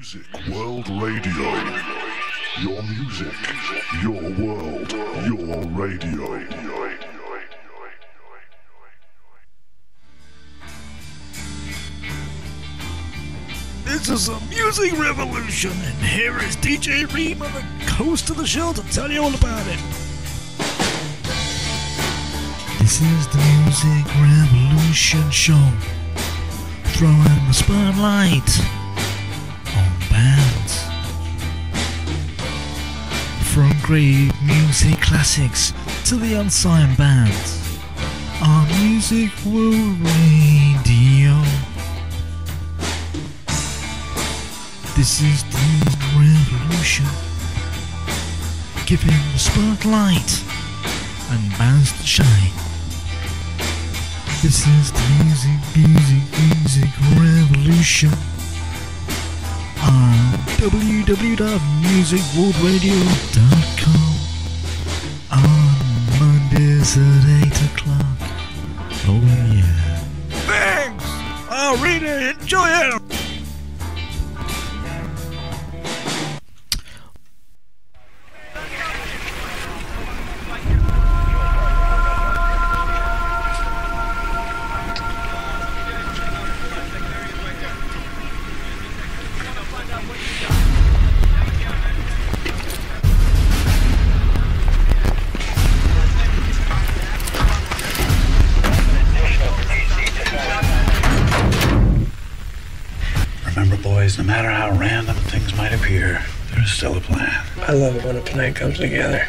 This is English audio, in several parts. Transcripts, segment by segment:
Music World Radio. Your music, your world, your radio. This is a music revolution, and here is DJ Readman, the host of the show, to tell you all about it. This is the Music Revolution show, throwing the spotlight on bands. From great music classics to the unsigned bands, on Music World Radio. This is the revolution, giving the spotlight and bands to shine. This is the music revolution on www.musicworldradio.com on Mondays at 8 o'clock. Oh yeah. Thanks! I'll read it. Enjoy it! No matter how random things might appear, there's still a plan. I love it when a plan comes together.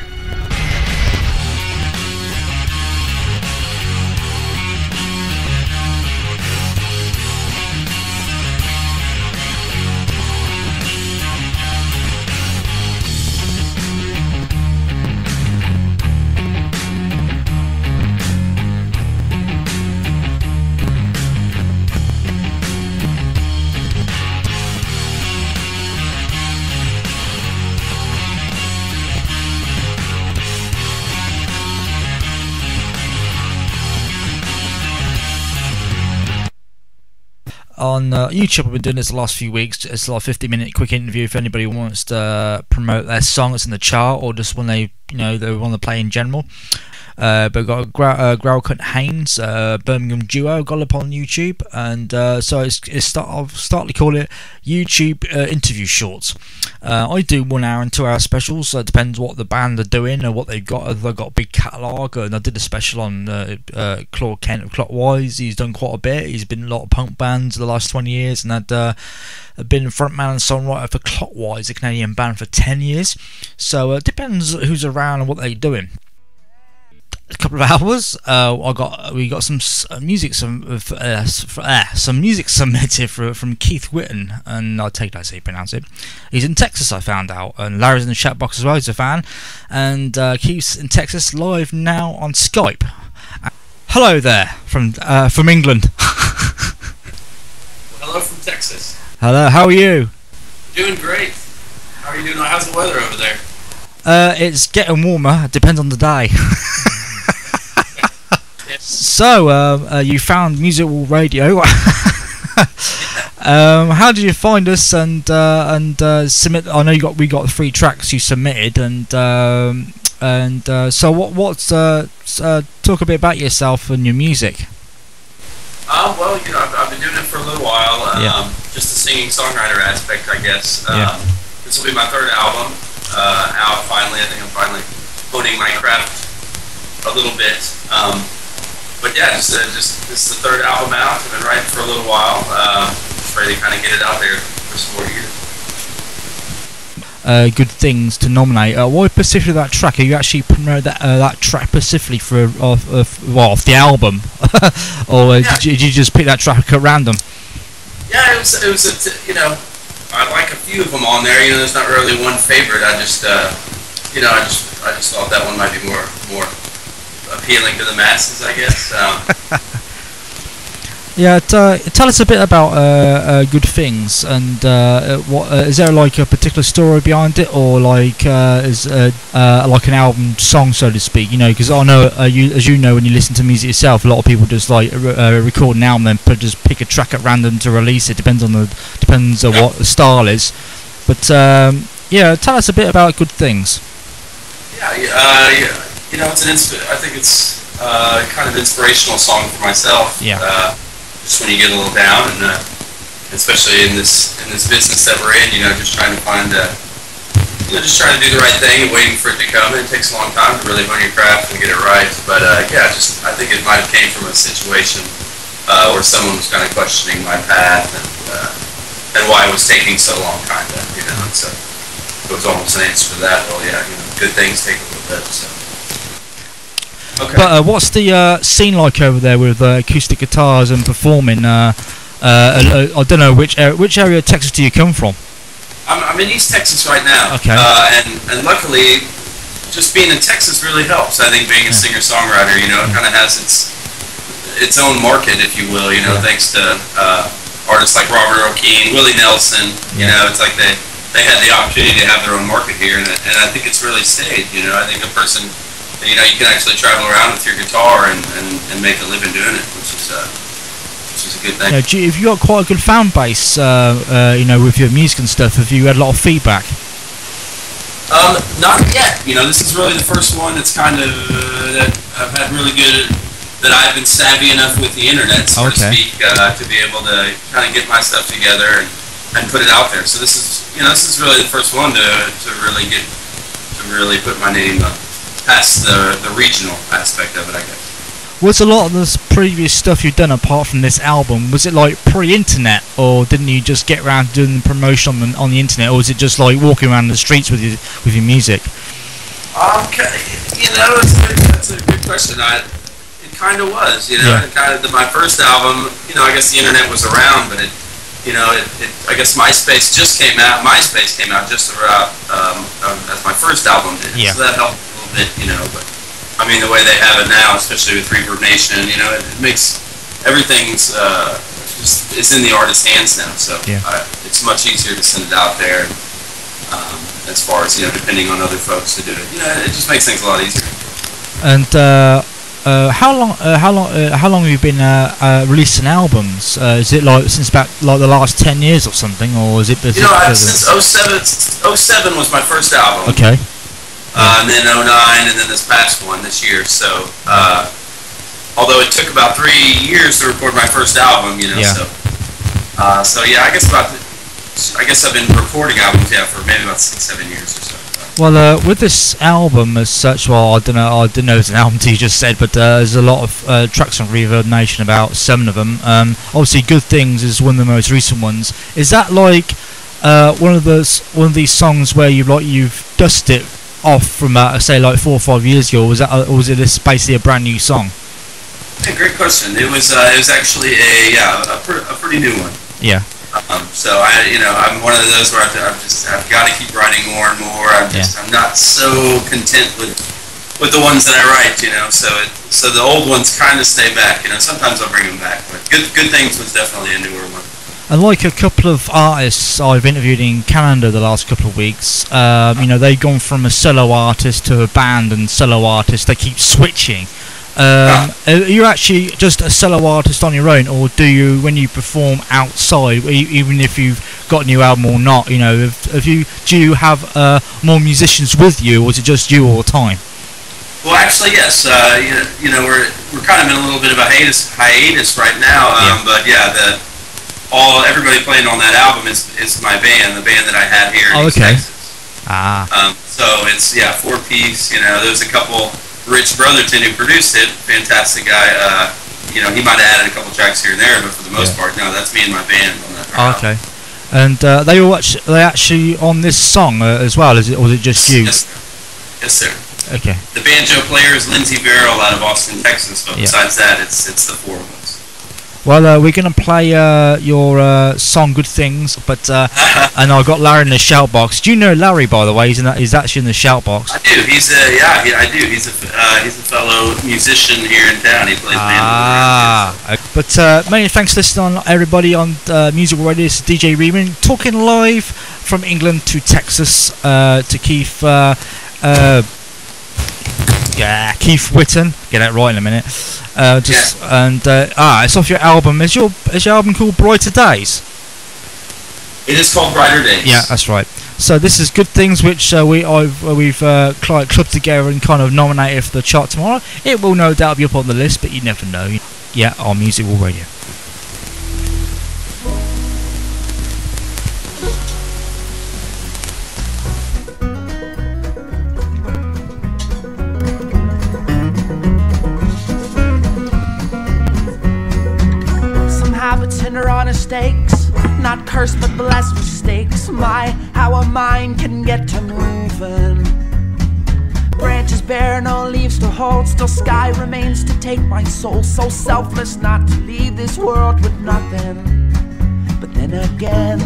On YouTube, I've been doing this the last few weeks. It's a 50-minute quick interview if anybody wants to promote their song that's in the chart, or just when they want to play in general. But we've got Groucutt and Haynes, Birmgham duo, got up on YouTube, and so I've started to call it YouTube interview shorts. I do 1 hour and 2 hour specials, so it depends what the band are doing or what they've got. If they've got a big catalogue, and I did a special on Claude of Clockwise. He's done quite a bit. He's been in a lot of punk bands the last 20 years, and had been frontman and songwriter for Clockwise, a Canadian band, for 10 years. So it depends who's around and what they're doing. A couple of hours. We got some music submitted from Keith Whitton, and I take that as how you pronounce it. He's in Texas, I found out, and Larry's in the chat box as well. He's a fan, and Keith's in Texas live now on Skype. Hello there from England. Hello from Texas. Hello, how are you? Doing great. How are you doing? How's the weather over there? It's getting warmer. It depends on the day. So, you found Music World Radio. How did you find us and submit? I know we got 3 tracks you submitted, and so what's talk a bit about yourself and your music. Well, I've been doing it for a little while. Just the singing songwriter aspect, I guess. This will be my 3rd album out finally. I think I'm finally honing my craft a little bit. But yeah, just this is the 3rd album out. I've been writing for a little while. Just ready to kind of get it out there for some more years. Good things to nominate. Why specifically that track? Are you actually promoting that track specifically for off the album, or did you just pick that track at random? Yeah, it was I like a few of them on there. There's not really one favorite. I just I just thought that one might be more appealing to the masses, I guess. Yeah, tell us a bit about Good Things, and what is there like a particular story behind it, or like is like an album song, so to speak? You know, because I know as you know, when you listen to music yourself, a lot of people just like record an album, then just pick a track at random to release it. Depends on what the style is. But yeah, tell us a bit about Good Things. Yeah, you know, I think it's kind of inspirational song for myself. Yeah. Just when you get a little down, and especially in this business that we're in, you know, just trying to find, just trying to do the right thing and waiting for it to come. It takes a long time to really hone your craft and get it right. But yeah, just I think it might have came from a situation where someone was kind of questioning my path and why it was taking so long, kind of, you know. And so it was almost an answer to that. Well, yeah, you know, good things take a little bit. So. Okay. But what's the scene like over there with acoustic guitars and performing? I don't know which area of Texas do you come from? I'm in East Texas right now. Okay. And luckily, just being in Texas really helps. I think being a singer-songwriter, you know, it kind of has its own market, if you will. You know, thanks to artists like Robert O'Keefe, Willie Nelson. You know, it's like they had the opportunity to have their own market here, and I think it's really stayed. You know, I think a person. You know, you can actually travel around with your guitar and make a living doing it, which is a good thing. Yeah, if you got quite a good fan base, you know, with your music and stuff, have you had a lot of feedback? Not yet. You know, this is really the first one that's kind of that I've had really good. That I've been savvy enough with the internet, so to speak, to be able to kind of get my stuff together and put it out there. So this is really the first one to really put my name up. Past the regional aspect of it, I guess. Was a lot of this previous stuff you've done apart from this album, was it like pre-internet, or didn't you just get around to doing the promotion on the internet, or was it just like walking around the streets with your music? Okay, you know, that's a good question. It kind of was, you know, my first album, you know, I guess the internet was around, but I guess MySpace came out just around as my first album did, so that helped. You know, but I mean the way they have it now, especially with Reverb Nation, you know, it makes everything's it's in the artist's hands now, so it's much easier to send it out there. As far as, you know, depending on other folks to do it, you know, it just makes things a lot easier. And how long have you been releasing albums? Is it like since about like the last 10 years or something, or is it? You know, since 07 was my first album. Okay. And then 09, and then this past one this year. So, although it took about 3 years to record my first album, you know, so yeah, I guess I've been recording albums for maybe about 6-7 years or so. Well, with this album as such, well, I didn't know it was an album you just said, but there's a lot of tracks on Reverb Nation, about 7 of them. Obviously, Good Things is one of the most recent ones. Is that like one of these songs where you've dusted it off from say like 4 or 5 years ago, or was it this basically a brand new song? Yeah, great question. It was actually a pretty new one. Yeah. So I'm one of those where I've got to keep writing more and more. I'm not so content with the ones that I write, you know. So the old ones kind of stay back, you know. Sometimes I'll bring them back, but Good Things was definitely a newer one. And like a couple of artists I've interviewed in Canada the last couple of weeks, you know, they've gone from a solo artist to a band and solo artist. They keep switching. Are you actually just a solo artist on your own, or do you, when you perform outside, even if you've got a new album or not, you know, do you have more musicians with you, or is it just you all the time? Well, actually, yes. You know, we're kind of in a little bit of a hiatus right now, but yeah, everybody playing on that album is my band, the band that I had here in East Texas. So it's 4-piece. You know, there's a couple. Rich Brotherton, who produced it, fantastic guy. You know, he might have added a couple tracks here and there, but for the most part, no, that's me and my band on that. Okay. And they actually on this song as well, is it, or was it just you? Yes, sir. Okay. The banjo player is Lindsey Verrill out of Austin, Texas. But besides that, it's the 4 of us. Well, we're going to play your song "Good Things," but and I've got Larry in the shout box. Do you know Larry, by the way? He's actually in the shout box. I do. I do. He's a fellow musician here in town. He plays But many thanks for listening, everybody on Musical Radio. This is DJ Readman talking live from England to Texas to Keith. Keith Whitton. Get that right in a minute. It's off your album. Is your album called Brighter Days? It is called Brighter Days. Yeah, that's right. So this is Good Things, which we've clubbed together and kind of nominated for the chart tomorrow. It will no doubt be up on the list, but you never know. Yeah, on Musical Radio. Tender honest stakes, not cursed but blessed with stakes. How a mind can get to moving. Branches bare, no leaves to hold, still sky remains to take my soul. So selfless not to leave this world with nothing. But then again,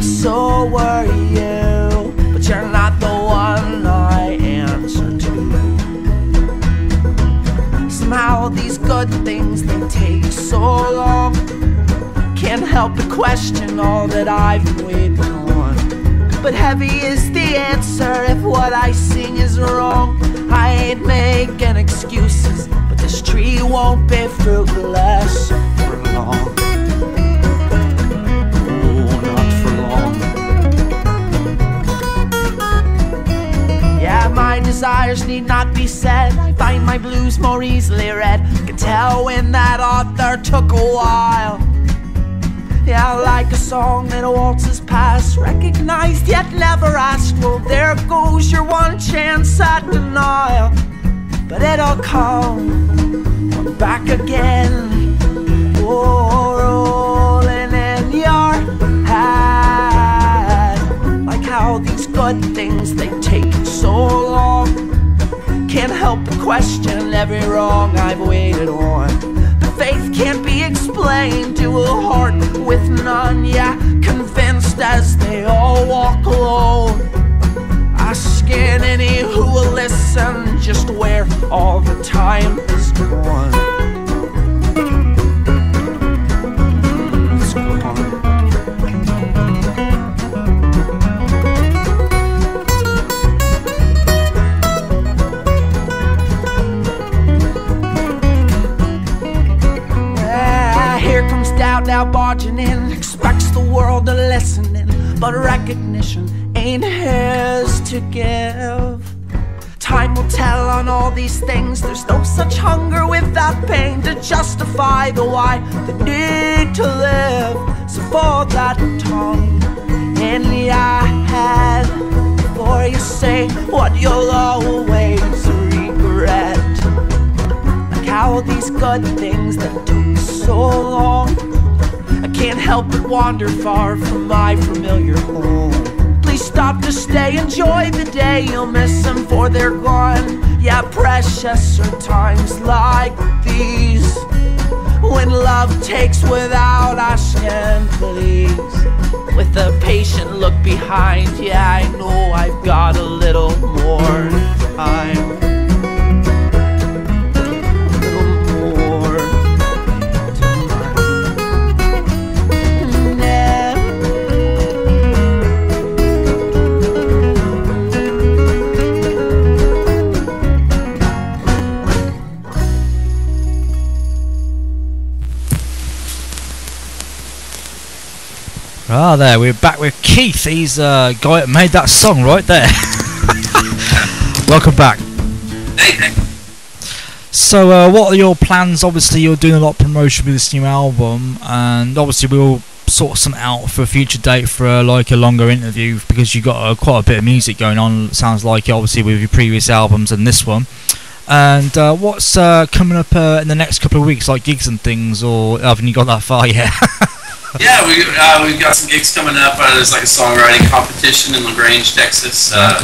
so were you, but you're not the one I answer to. Somehow these good things, they take so long. Can't help but question all that I've been waiting on. But heavy is the answer if what I sing is wrong. I ain't making excuses, but this tree won't be fruitless for long. Oh, not for long. Yeah, my desires need not be said. I find my blues more easily read. Can tell when that author took a while. Yeah, like a song that waltzes past, recognized yet never asked. Well, there goes your one chance at denial. But it'll come back again. Oh, rolling in your head. Like how these good things, they take so long. Can't help but question every wrong I've waited on. Faith can't be explained to a heart with none. Yeah, convinced as they all walk alone. Asking any who will listen just where all the time is gone. It's gone. Now barging in, expects the world to listen in, but recognition ain't his to give. Time will tell on all these things. There's no such hunger without pain to justify the why, the need to live. So fold that tongue in the head before you say what you'll always regret. Like how these good things that took so long, I can't help but wander far from my familiar home. Please stop to stay, enjoy the day. You'll miss them for they're gone. Yeah, precious are times like these, when love takes without asking please. With a patient look behind, yeah, I know I've got a little more time. Ah, there, we're back with Keith. He's the guy that made that song right there. Welcome back. So, what are your plans? Obviously, you're doing a lot of promotion with this new album, and obviously we'll sort something out for a future date for like a longer interview, because you've got quite a bit of music going on, it sounds like, obviously, with your previous albums and this one. And what's coming up in the next couple of weeks, like gigs and things, or haven't you got that far yet? Yeah, we've got some gigs coming up. There's like a songwriting competition in LaGrange, Texas. I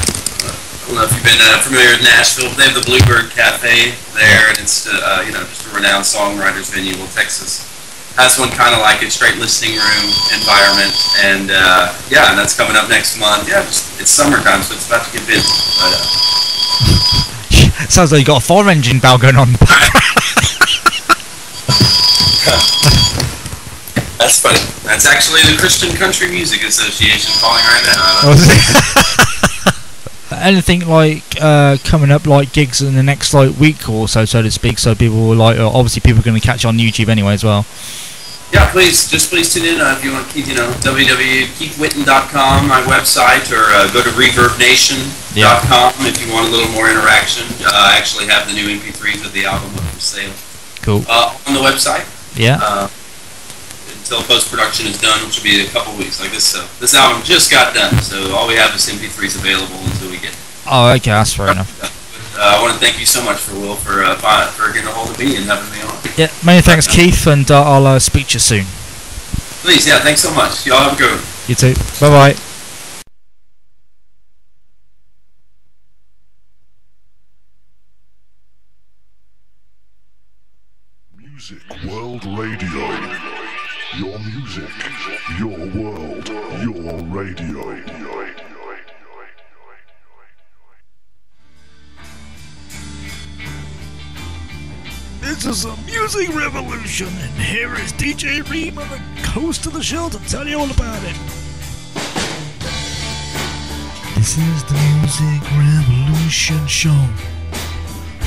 don't know if you've been familiar with Nashville. They have the Bluebird Cafe there, and it's just a renowned songwriters venue in Texas. has one kind of like a straight listening room environment, and yeah, and that's coming up next month. Yeah, it's summertime, so it's about to get busy. But sounds like you got a fire engine bell going on. That's funny. That's actually the Christian Country Music Association calling right now. Anything like coming up, like gigs in the next like week or so to speak, so people will like, obviously people are going to catch on YouTube anyway as well. Yeah, please tune in if you want to keep, www.keithwhitton.com, my website, or go to reverbnation.com if you want a little more interaction. I actually have the new MP3s of the album up for sale. Cool. On the website. Yeah. Until post-production is done, which will be a couple weeks. Like this album just got done, so all we have is MP3s available until we get it. Oh, okay, that's fair enough. I want to thank you so much for getting a hold of me and having me on. Yeah, many thanks, Keith, and I'll speak to you soon. Please, yeah, thanks so much. Y'all have a good one. You too. Bye-bye. Music World Radio. Your music, your world, your radio. This is a music revolution, and here is DJ Readman, the host of the show, to tell you all about it. This is the Music Revolution show,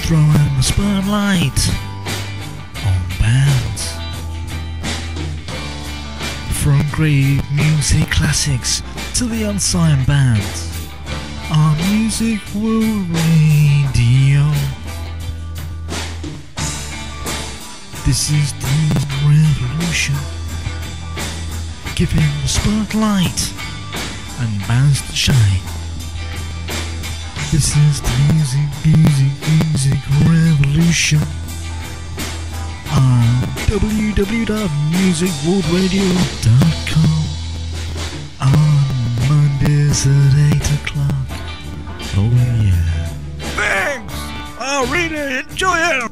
throwing the spotlight on bands. From great music classics to the unsigned bands, on Music World Radio. This is the revolution, giving the spotlight and bands to shine. This is the music revolution on www.musicworldradio.com on Mondays at 8 o'clock. Oh yeah. Thanks! I'll read it. Enjoy it!